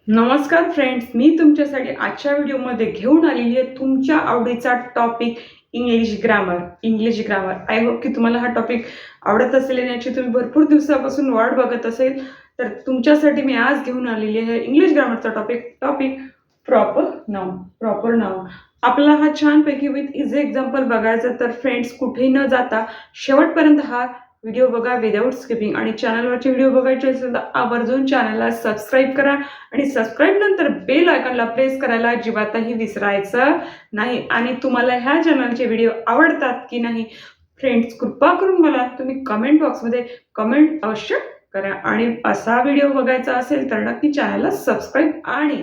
नमस्कार फ्रेंड्स, मी तुमच्यासाठी आजच्या व्हिडिओमध्ये घेऊन आलेली आहे तुमच्या आवडीचा topic English grammar. I hope की तुम्हाला हा टॉपिक आवडत असेल आणि याची तुम्ही भरपूर दिवसापासून वाट बघत असेल. तर तुमच्यासाठी मी आज घेऊन आलेली आहे इंग्लिश ग्रामरचा टॉपिक प्रॉपर नाउन. आपला हा छानपैकी विथ इझी एक्झाम्पल बघायचा. तर फ्रेंड्स, कुठेही न जाता शेवटपर्यंत हा व्हिडिओ बघा विदाऊट स्किपिंग. आणि चॅनलवरचे व्हिडिओ बघायचे असेल तर आवर्जून चॅनलला सबस्क्राईब करा आणि सबस्क्राईब नंतर बेल आयकॉनला प्रेस करायला अजिबातही विसरायचं नाही. आणि तुम्हाला ह्या चॅनलचे व्हिडिओ आवडतात की नाही फ्रेंड्स, कृपा करून मला तुम्ही कमेंट बॉक्समध्ये कमेंट अवश्य करा. आणि असा व्हिडिओ बघायचा असेल तर नक्की चॅनलला सबस्क्राईब आणि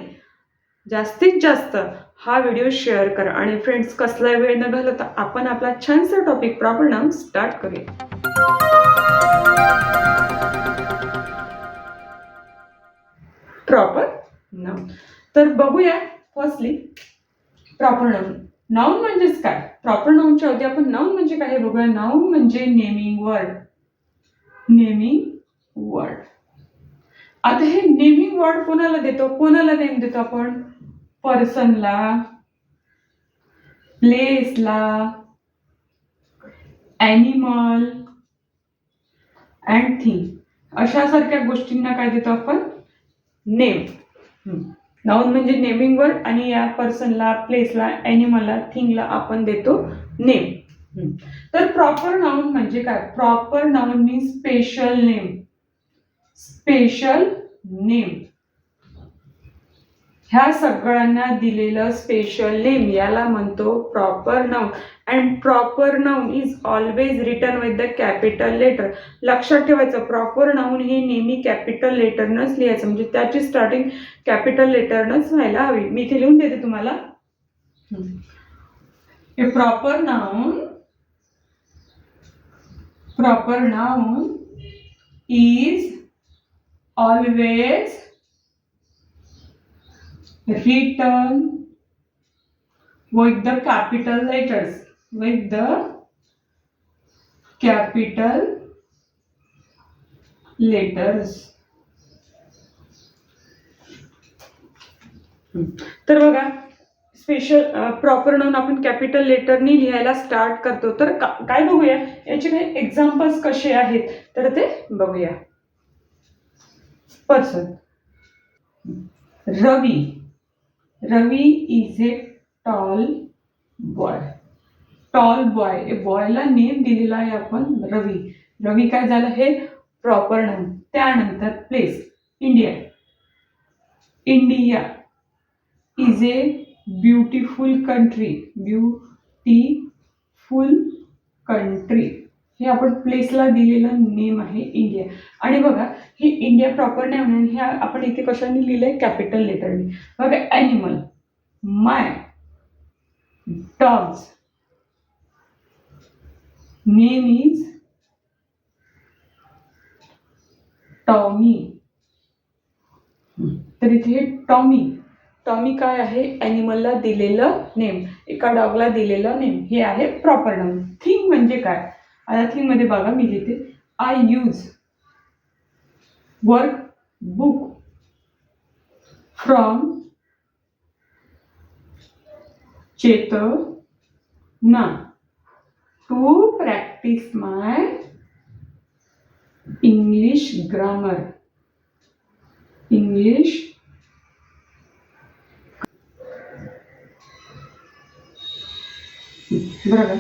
जास्तीत जास्त हा व्हिडिओ शेअर करा. आणि फ्रेंड्स, कसला वेळ न घालवता आपण आपला छानसा टॉपिक प्रॉपर नाउन स्टार्ट करूया. Proper noun. तर बघूया फर्स्टली प्रॉपर नाउन. नाउन म्हणजेच काय? प्रॉपर नाउनच्या आधी आपण नाउन म्हणजे काय हे बघूया. नाउन म्हणजे नेमिंग वर्ड. आता हे नेमिंग वर्ड कोणाला नेम देतो आपण? पर्सनला, प्लेसला, ॲनिमल अँड थिंग अशा सारख्या गोष्टींना काय देतो आपण? नेम. नाउन म्हणजे नेमिंग वर्ड आणि या पर्सनला, प्लेसला, ॲनिमलला, थिंगला आपण देतो नेम. तर प्रॉपर नाउन म्हणजे काय? Proper noun means special name. ह्या सगळ्यांना दिलेलं स्पेशल नेम याला म्हणतो proper noun. And proper noun is always written with the capital letter. लक्षात ठेवायचं, प्रॉपर नाउन हे नेहमी कॅपिटल लेटरनच लिहायचं, म्हणजे त्याची स्टार्टिंग कॅपिटल लेटरनच व्हायला हवी. मी इथे लिहून देते तुम्हाला. Proper noun is always written with the capital letters. तर बघा, स्पेशल प्रॉपर नाउन आपण कॅपिटल लेटरनी लिहायला स्टार्ट करतो. तर काय बघूया याचे काही एक्झाम्पल्स कसे आहेत तर ते बघूया. Person. Ravi is a tall boy. बॉयला नेम दिलेला आहे आपण रवी काय झालं? हे प्रॉपर नाउन. त्यानंतर place. India is a beautiful country. हे आपण प्लेसला दिलेलं नेम आहे इंडिया. आणि बघा, हे इंडिया प्रॉपर नाउन आहे. ह्या आपण इथे कशाने लिहिलंय? कॅपिटल लेटरने. बघा, animal my dogs. Name is Tommy. तर इथे टॉमी काय आहे? ॲनिमलला दिलेलं नेम, एका डॉगला दिलेलं नेम. हे आहे प्रॉपर नाउन. थिंग म्हणजे काय? आता थिंग मध्ये बघा, मी लिहिते I use work book from Chetana to practice my English grammar. बरोबर.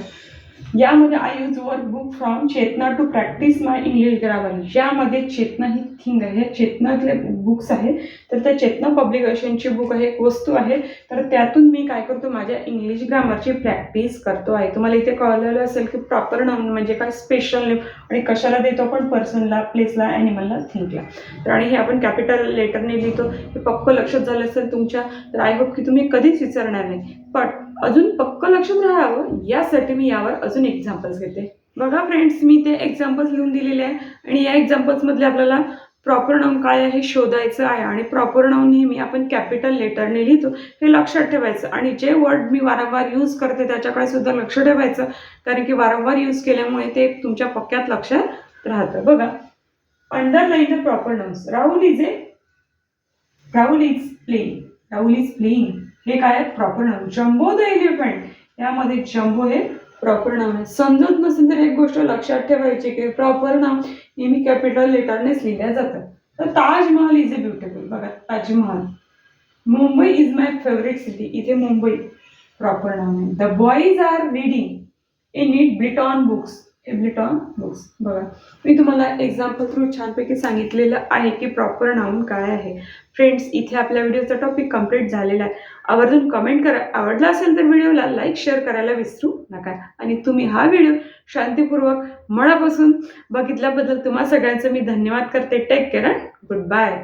यामध्ये I use work book from Chetana to practice my English grammar. यामध्ये चेतना ही थिंग आहे. चेतनातले बुक्स आहे. तर त्या चेतना पब्लिकेशनची बुक आहे, एक वस्तू आहे. तर त्यातून मी काय करतो? माझ्या इंग्लिश ग्रामरची प्रॅक्टिस करतो आहे. तुम्हाला इथे कळलेलं असेल की प्रॉपर नाउन म्हणजे काय? Special name. आणि कशाला देतो आपण? पर्सनला, प्लेसला, ॲनिमलला, थिंगला. तर आणि हे आपण कॅपिटल लेटरने लिहितो. हे पक्क लक्षात झालं असेल तुमच्या. तर आय होप की तुम्ही कधीच विसरणार नाही. पण अजून पक्क लक्षात राहावं यासाठी मी यावर अजून एक्झाम्पल्स घेते. बघा फ्रेंड्स, मी ते एक्झाम्पल्स लिहून दिलेले आहे. आणि या एक्झाम्पल्स मधले आपल्याला प्रॉपर नाउन काय आहे शोधायचं आहे. आणि प्रॉपर नाउन नेहमी आपण कॅपिटल लेटरने लिहितो, हे लक्षात ठेवायचं. आणि जे वर्ड मी वारंवार यूज करते त्याच्याकडे सुद्धा लक्ष ठेवायचं, कारण की वारंवार यूज केल्यामुळे ते तुमच्या पक्क्यात लक्षात राहतं. बघा, underline the proper nouns. Rahul is a Rahul is playing. Rahul is playing हे काय आहे? Proper noun. Jumbo the elephant, यामध्ये जम्बो हे प्रॉपर नाउन आहे. समजत नसेल तर एक गोष्ट लक्षात ठेवायची की प्रॉपर नाउन नेहमी कॅपिटल लेटरनेच लिहिल्या जातं. तर ताजमहल इज अ ब्युटिफुल, बघा Taj Mahal. Mumbai is my favourite city, इथे मुंबई प्रॉपर नाउन आहे. The boys are reading a neat ब्लिटॉन books, A ब्लिटॉन books. बघा मी तुम्हाला एक्झाम्पल थ्रू छानपैकी सांगितलेलं आहे की प्रॉपर नाउन काय आहे. फ्रेंड्स, इथे आपल्या व्हिडिओचा टॉपिक कम्प्लीट झालेला आहे. आवर्जून कमेंट करा. आवडला असेल तर व्हिडिओला लाईक शेअर करायला विसरू नका. आणि तुम्ही हा व्हिडिओ शांतीपूर्वक मनापासून बघितल्याबद्दल तुम्हा सगळ्यांचं मी धन्यवाद करते. Take care, good bye.